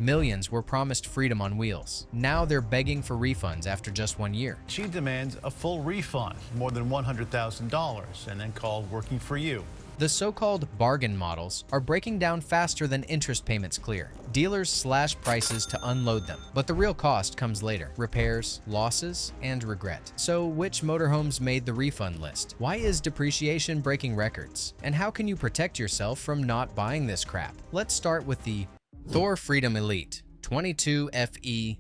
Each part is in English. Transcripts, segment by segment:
Millions were promised freedom on wheels. Now they're begging for refunds after just 1 year. She demands a full refund, more than $100,000, and then called working for you. The so-called bargain models are breaking down faster than interest payments clear. Dealers slash prices to unload them, but the real cost comes later: repairs, losses, and regret. So which motorhomes made the refund list? Why is depreciation breaking records? And how can you protect yourself from not buying this crap? Let's start with the Thor Freedom Elite 22 FE.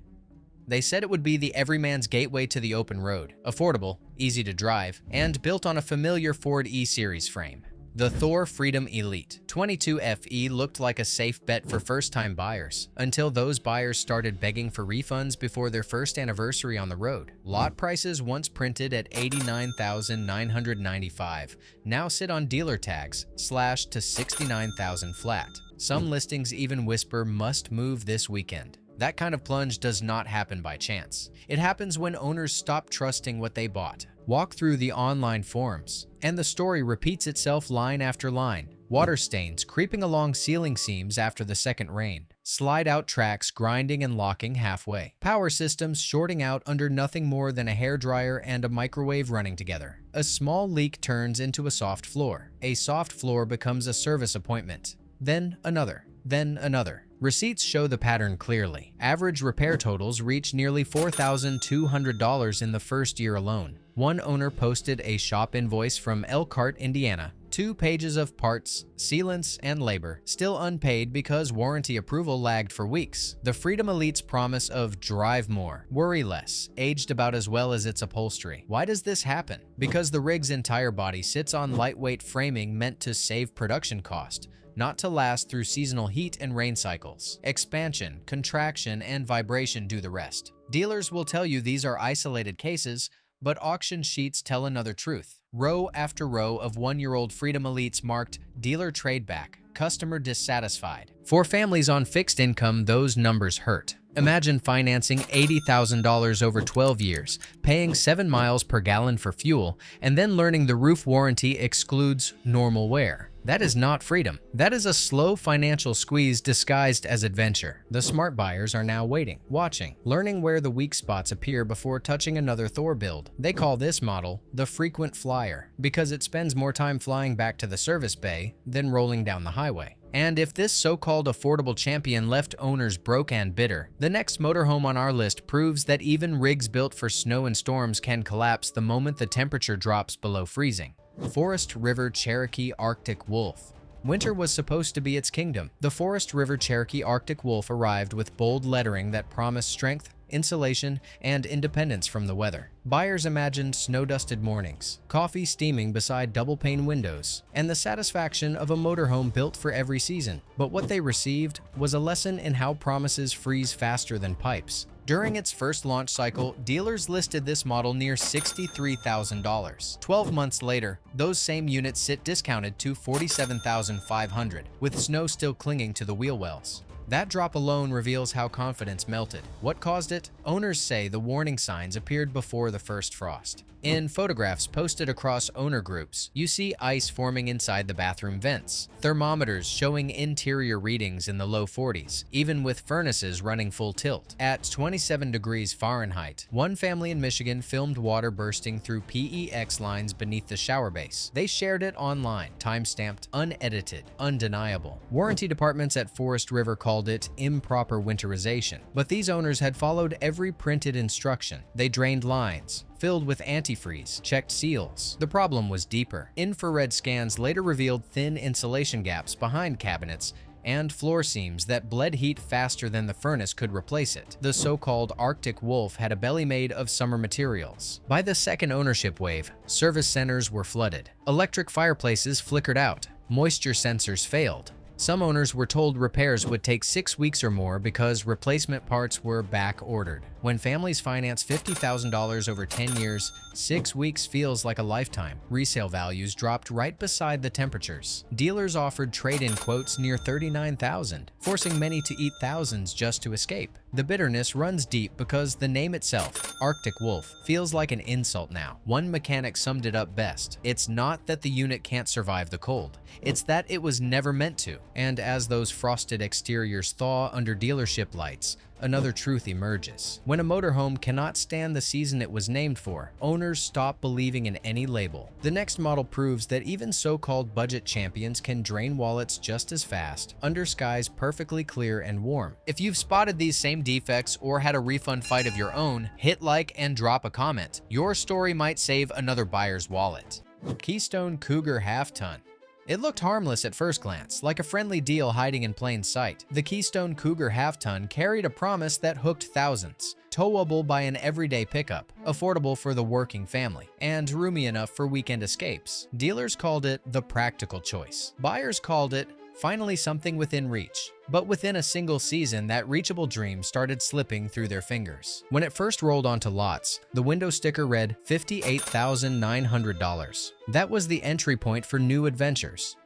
They said it would be the everyman's gateway to the open road, affordable, easy to drive, and built on a familiar Ford E-Series frame. The Thor Freedom Elite 22 FE looked like a safe bet for first-time buyers, until those buyers started begging for refunds before their first anniversary on the road. Lot prices once printed at $89,995 now sit on dealer tags, slashed to $69,000 flat. Some listings even whisper must move this weekend. That kind of plunge does not happen by chance. It happens when owners stop trusting what they bought. Walk through the online forums, and the story repeats itself line after line. Water stains creeping along ceiling seams after the second rain. Slide-out tracks grinding and locking halfway. Power systems shorting out under nothing more than a hairdryer and a microwave running together. A small leak turns into a soft floor. A soft floor becomes a service appointment. Then another. Then another. Receipts show the pattern clearly. Average repair totals reach nearly $4,200 in the first year alone. One owner posted a shop invoice from Elkhart, Indiana. 2 pages of parts, sealants, and labor, still unpaid because warranty approval lagged for weeks. The Freedom Elite's promise of drive more, worry less, aged about as well as its upholstery. Why does this happen? Because the rig's entire body sits on lightweight framing meant to save production cost, not to last through seasonal heat and rain cycles. Expansion, contraction, and vibration do the rest. Dealers will tell you these are isolated cases, but auction sheets tell another truth. Row after row of 1-year-old Freedom Elites marked dealer tradeback, customer dissatisfied. For families on fixed income, those numbers hurt. Imagine financing $80,000 over 12 years, paying 7 miles per gallon for fuel, and then learning the roof warranty excludes normal wear. That is not freedom. That is a slow financial squeeze disguised as adventure. The smart buyers are now waiting, watching, learning where the weak spots appear before touching another Thor build. They call this model the frequent flyer because it spends more time flying back to the service bay than rolling down the highway. And if this so-called affordable champion left owners broke and bitter, the next motorhome on our list proves that even rigs built for snow and storms can collapse the moment the temperature drops below freezing. Forest River Cherokee Arctic Wolf. Winter was supposed to be its kingdom. The Forest River Cherokee Arctic Wolf arrived with bold lettering that promised strength, insulation, and independence from the weather. Buyers imagined snow-dusted mornings, coffee steaming beside double-pane windows, and the satisfaction of a motorhome built for every season. But what they received was a lesson in how promises freeze faster than pipes. During its first launch cycle, dealers listed this model near $63,000. 12 months later, those same units sit discounted to $47,500, with snow still clinging to the wheel wells. That drop alone reveals how confidence melted. What caused it? Owners say the warning signs appeared before the first frost. In photographs posted across owner groups, you see ice forming inside the bathroom vents, thermometers showing interior readings in the low 40s, even with furnaces running full tilt. At 27 degrees Fahrenheit, one family in Michigan filmed water bursting through PEX lines beneath the shower base. They shared it online, time-stamped, unedited, undeniable. Warranty departments at Forest River called it improper winterization, but these owners had followed every printed instruction. They drained lines, filled with antifreeze, checked seals. The problem was deeper. Infrared scans later revealed thin insulation gaps behind cabinets and floor seams that bled heat faster than the furnace could replace it. The so-called Arctic Wolf had a belly made of summer materials. By the second ownership wave, service centers were flooded. Electric fireplaces flickered out. Moisture sensors failed. Some owners were told repairs would take 6 weeks or more because replacement parts were back-ordered. When families finance $50,000 over 10 years, 6 weeks feels like a lifetime. Resale values dropped right beside the temperatures. Dealers offered trade-in quotes near $39,000, forcing many to eat thousands just to escape. The bitterness runs deep because the name itself, Arctic Wolf, feels like an insult now. One mechanic summed it up best: "It's not that the unit can't survive the cold, it's that it was never meant to." And as those frosted exteriors thaw under dealership lights, another truth emerges. When a motorhome cannot stand the season it was named for, owners stop believing in any label. The next model proves that even so-called budget champions can drain wallets just as fast, under skies perfectly clear and warm. If you've spotted these same defects or had a refund fight of your own, hit like and drop a comment. Your story might save another buyer's wallet. Keystone Cougar half-ton. It looked harmless at first glance, like a friendly deal hiding in plain sight. The Keystone Cougar half-ton carried a promise that hooked thousands. Towable by an everyday pickup, affordable for the working family, and roomy enough for weekend escapes. Dealers called it the practical choice. Buyers called it finally something within reach. But within a single season, that reachable dream started slipping through their fingers. When it first rolled onto lots, the window sticker read $58,900. That was the entry point for new adventures.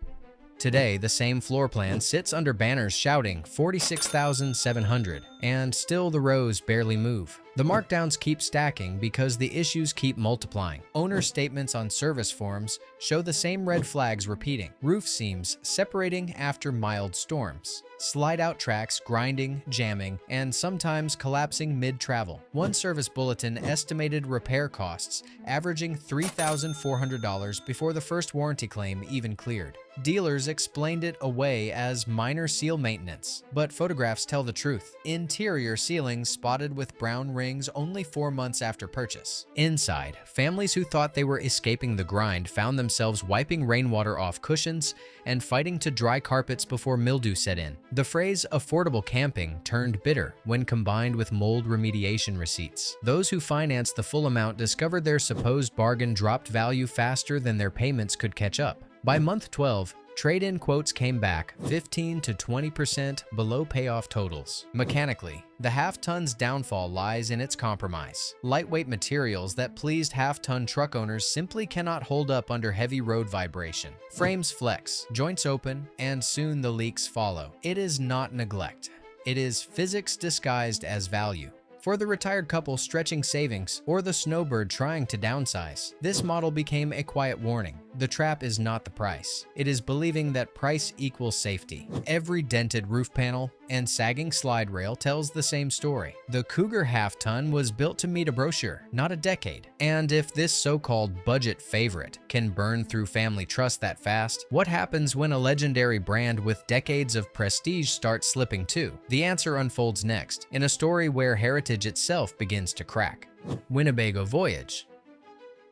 Today, the same floor plan sits under banners shouting $46,700, and still the rows barely move. The markdowns keep stacking because the issues keep multiplying. Owner statements on service forms show the same red flags repeating: roof seams separating after mild storms, slide-out tracks grinding, jamming, and sometimes collapsing mid-travel. One service bulletin estimated repair costs averaging $3,400 before the first warranty claim even cleared. Dealers explained it away as minor seal maintenance, but photographs tell the truth. Interior ceilings spotted with brown rings only 4 months after purchase. Inside, families who thought they were escaping the grind found themselves wiping rainwater off cushions and fighting to dry carpets before mildew set in. The phrase affordable camping turned bitter when combined with mold remediation receipts. Those who financed the full amount discovered their supposed bargain dropped value faster than their payments could catch up. By month 12, trade-in quotes came back 15 to 20% below payoff totals. Mechanically, the half-ton's downfall lies in its compromise. Lightweight materials that pleased half-ton truck owners simply cannot hold up under heavy road vibration. Frames flex, joints open, and soon the leaks follow. It is not neglect. It is physics disguised as value. For the retired couple stretching savings or the snowbird trying to downsize, this model became a quiet warning. The trap is not the price. It is believing that price equals safety. Every dented roof panel and sagging slide rail tells the same story. The Cougar half-ton was built to meet a brochure, not a decade. And if this so-called budget favorite can burn through family trust that fast, what happens when a legendary brand with decades of prestige starts slipping too? The answer unfolds next, in a story where heritage itself begins to crack. Winnebago Voyage.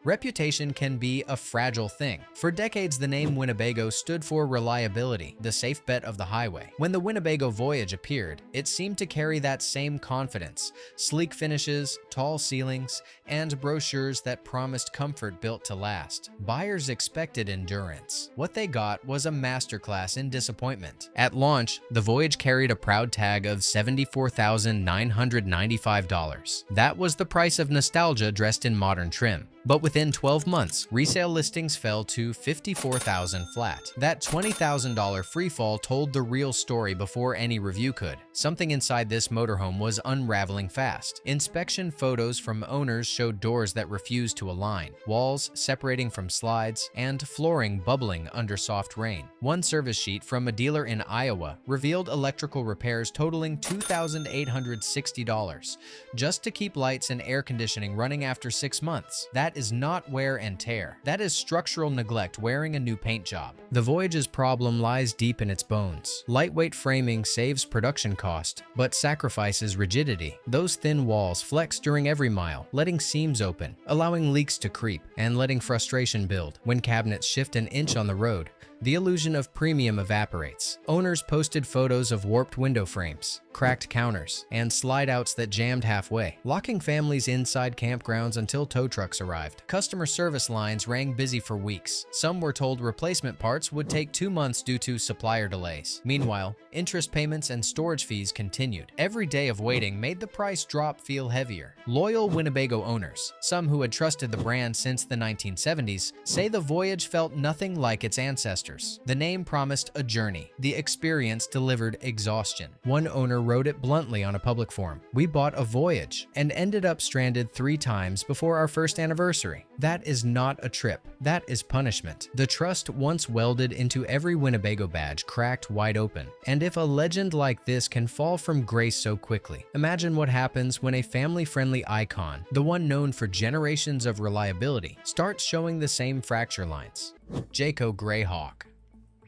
Reputation can be a fragile thing. For decades, the name Winnebago stood for reliability, the safe bet of the highway. When the Winnebago Voyage appeared, it seemed to carry that same confidence: sleek finishes, tall ceilings, and brochures that promised comfort built to last. Buyers expected endurance. What they got was a masterclass in disappointment. At launch, the Voyage carried a proud tag of $74,995. That was the price of nostalgia dressed in modern trim. But within 12 months, resale listings fell to $54,000 flat. That $20,000 freefall told the real story before any review could. Something inside this motorhome was unraveling fast. Inspection photos from owners showed doors that refused to align, walls separating from slides, and flooring bubbling under soft rain. One service sheet from a dealer in Iowa revealed electrical repairs totaling $2,860 just to keep lights and air conditioning running after 6 months. That is not wear and tear. That is structural neglect wearing a new paint job. The Voyage's problem lies deep in its bones. Lightweight framing saves production cost, but sacrifices rigidity. Those thin walls flex during every mile, letting seams open, allowing leaks to creep, and letting frustration build. When cabinets shift an inch on the road, the illusion of premium evaporates. Owners posted photos of warped window frames, cracked counters, and slide-outs that jammed halfway, locking families inside campgrounds until tow trucks arrived. Customer service lines rang busy for weeks. Some were told replacement parts would take 2 months due to supplier delays. Meanwhile, interest payments and storage fees continued. Every day of waiting made the price drop feel heavier. Loyal Winnebago owners, some who had trusted the brand since the 1970s, say the Voyage felt nothing like its ancestors. The name promised a journey. The experience delivered exhaustion. One owner wrote it bluntly on a public forum: "We bought a Voyage and ended up stranded 3 times before our first anniversary. That is not a trip. That is punishment." The trust once welded into every Winnebago badge cracked wide open. And if a legend like this can fall from grace so quickly, imagine what happens when a family-friendly icon, the one known for generations of reliability, starts showing the same fracture lines. Jayco Greyhawk.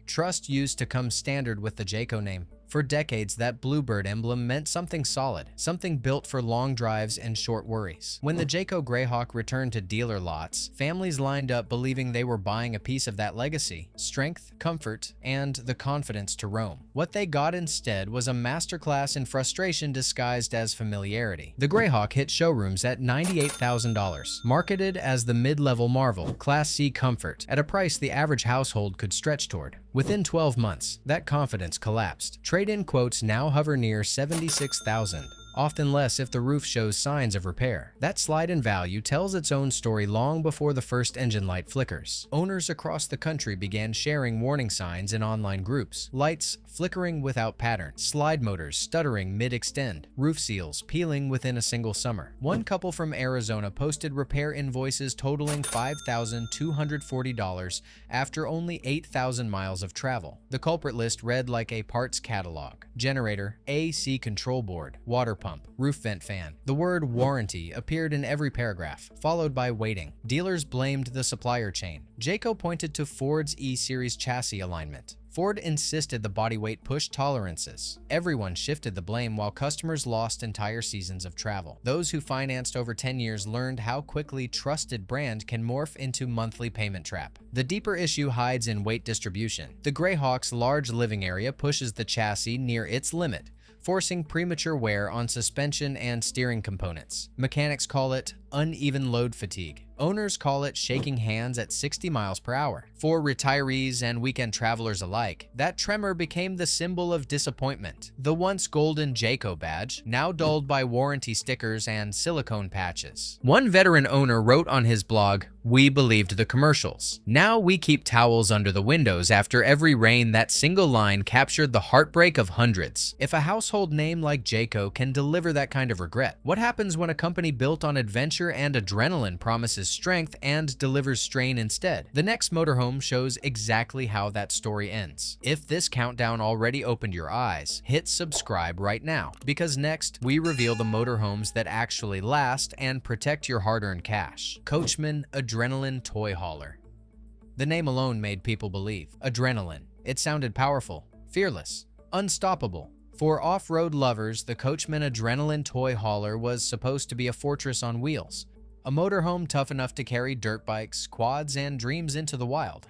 Trust used to come standard with the Jayco name. For decades, that bluebird emblem meant something solid, something built for long drives and short worries. When the Jayco Greyhawk returned to dealer lots, families lined up believing they were buying a piece of that legacy: strength, comfort, and the confidence to roam. What they got instead was a masterclass in frustration disguised as familiarity. The Greyhawk hit showrooms at $98,000, marketed as the mid-level marvel, Class C comfort, at a price the average household could stretch toward. Within 12 months, that confidence collapsed. Trade-in quotes now hover near $76,000, often less if the roof shows signs of repair. That slide in value tells its own story long before the first engine light flickers. Owners across the country began sharing warning signs in online groups: lights flickering without pattern, slide motors stuttering mid-extend, roof seals peeling within a single summer. One couple from Arizona posted repair invoices totaling $5,240 after only 8,000 miles of travel. The culprit list read like a parts catalog: generator, AC control board, water pump, roof vent fan. The word warranty appeared in every paragraph, followed by waiting. Dealers blamed the supplier chain. Jayco pointed to Ford's E-Series chassis alignment. Ford insisted the body weight pushed tolerances. Everyone shifted the blame while customers lost entire seasons of travel. Those who financed over 10 years learned how quickly trusted brand can morph into monthly payment trap. The deeper issue hides in weight distribution. The Greyhawk's large living area pushes the chassis near its limit, forcing premature wear on suspension and steering components. Mechanics call it uneven load fatigue. Owners call it shaking hands at 60 miles per hour. For retirees and weekend travelers alike, that tremor became the symbol of disappointment. The once golden Jayco badge, now dulled by warranty stickers and silicone patches. One veteran owner wrote on his blog, "We believed the commercials. Now we keep towels under the windows after every rain." That single line captured the heartbreak of hundreds. If a household name like Jayco can deliver that kind of regret, what happens when a company built on adventure and adrenaline promises strength and delivers strain instead? The next Motorhome shows exactly how that story ends. If this countdown already opened your eyes, hit subscribe right now, because next we reveal the motorhomes that actually last and protect your hard-earned cash. Coachmen Adrenaline Toy Hauler. The name alone made people believe. Adrenaline. It sounded powerful, fearless, unstoppable. For off-road lovers, the Coachmen Adrenaline Toy Hauler was supposed to be a fortress on wheels, a motorhome tough enough to carry dirt bikes, quads, and dreams into the wild.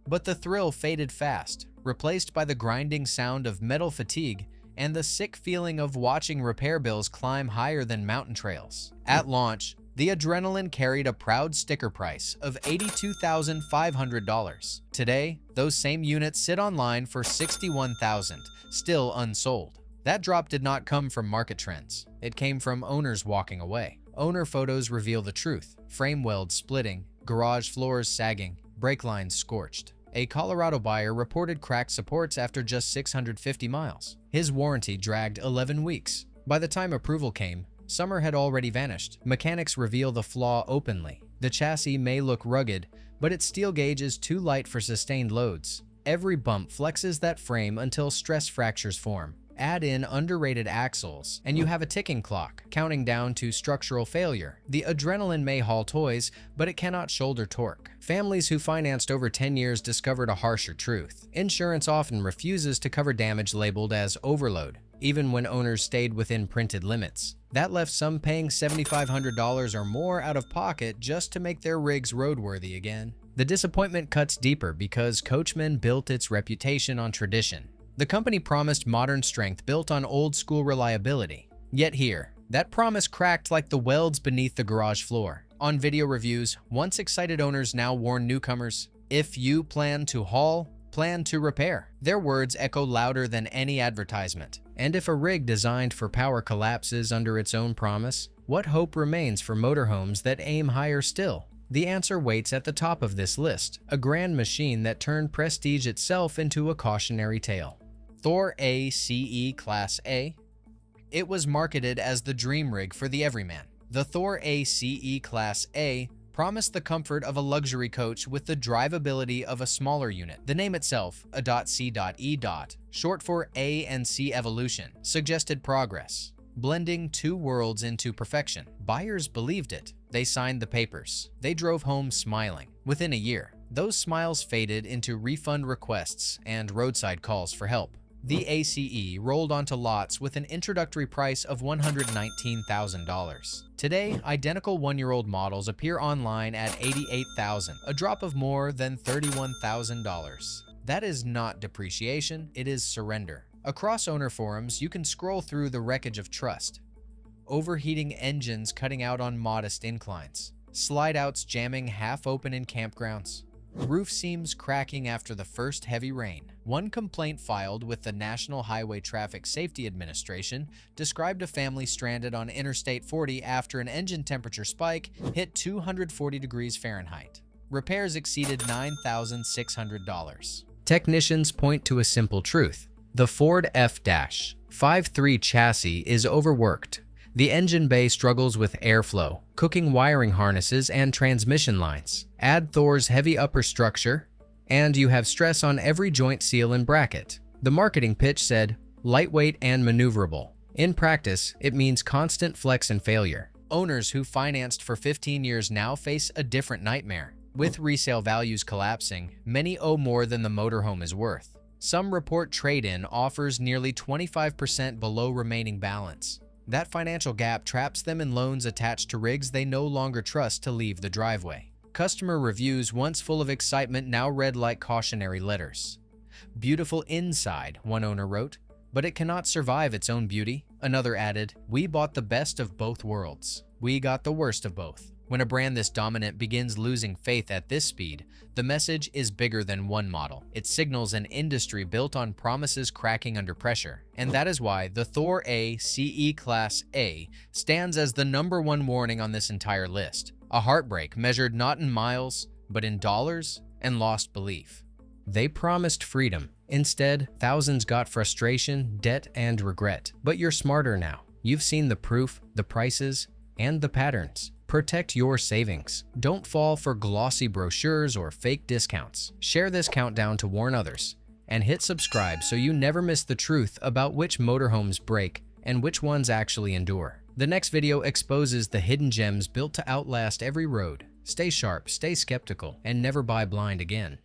But the thrill faded fast, replaced by the grinding sound of metal fatigue and the sick feeling of watching repair bills climb higher than mountain trails. At launch, the Adrenaline carried a proud sticker price of $82,500. Today, those same units sit online for $61,000, still unsold. That drop did not come from market trends. It came from owners walking away. Owner photos reveal the truth: frame welds splitting, garage floors sagging, brake lines scorched. A Colorado buyer reported cracked supports after just 650 miles. His warranty dragged 11 weeks. By the time approval came, summer had already vanished. Mechanics reveal the flaw openly. The chassis may look rugged, but its steel gauge is too light for sustained loads. Every bump flexes that frame until stress fractures form. Add in underrated axles, and you have a ticking clock, counting down to structural failure. The Adrenaline may haul toys, but it cannot shoulder torque. Families who financed over 10 years discovered a harsher truth. Insurance often refuses to cover damage labeled as overload, even when owners stayed within printed limits. That left some paying $7,500 or more out of pocket just to make their rigs roadworthy again. The disappointment cuts deeper because Coachmen built its reputation on tradition. The company promised modern strength built on old-school reliability. Yet here, that promise cracked like the welds beneath the garage floor. On video reviews, once excited owners now warn newcomers, if you plan to haul, plan to repair. Their words echo louder than any advertisement. And if a rig designed for power collapses under its own promise, what hope remains for motorhomes that aim higher still? The answer waits at the top of this list, a grand machine that turned prestige itself into a cautionary tale. Thor ACE Class A. It was marketed as the dream rig for the everyman. The Thor ACE Class A promised the comfort of a luxury coach with the drivability of a smaller unit. The name itself, A.C.E. short for A and C evolution, suggested progress, blending two worlds into perfection. Buyers believed it. They signed the papers. They drove home smiling. Within a year, those smiles faded into refund requests and roadside calls for help. The ACE rolled onto lots with an introductory price of $119,000. Today, identical one-year-old models appear online at $88,000, a drop of more than $31,000. That is not depreciation, it is surrender. Across owner forums, you can scroll through the wreckage of trust. Overheating engines cutting out on modest inclines, slide-outs jamming half open in campgrounds, roof seams cracking after the first heavy rain. One complaint filed with the National Highway Traffic Safety Administration described a family stranded on Interstate 40 after an engine temperature spike hit 240 degrees Fahrenheit. Repairs exceeded $9,600. Technicians point to a simple truth. The Ford F-53 chassis is overworked. The engine bay struggles with airflow, cooking wiring harnesses and transmission lines. Add Thor's heavy upper structure, and you have stress on every joint seal and bracket. The marketing pitch said, lightweight and maneuverable. In practice, it means constant flex and failure. Owners who financed for 15 years now face a different nightmare. With resale values collapsing, many owe more than the motorhome is worth. Some report trade-in offers nearly 25% below remaining balance. That financial gap traps them in loans attached to rigs they no longer trust to leave the driveway. Customer reviews, once full of excitement, now read like cautionary letters. Beautiful inside, one owner wrote, but it cannot survive its own beauty. Another added, we bought the best of both worlds. We got the worst of both. When a brand this dominant begins losing faith at this speed, the message is bigger than one model. It signals an industry built on promises cracking under pressure. And that is why the Thor ACE Class A stands as the #1 warning on this entire list. A heartbreak measured not in miles, but in dollars and lost belief. They promised freedom. Instead, thousands got frustration, debt, and regret. But you're smarter now. You've seen the proof, the prices, and the patterns. Protect your savings. Don't fall for glossy brochures or fake discounts. Share this countdown to warn others, and hit subscribe so you never miss the truth about which motorhomes break and which ones actually endure. The next video exposes the hidden gems built to outlast every road. Stay sharp, stay skeptical, and never buy blind again.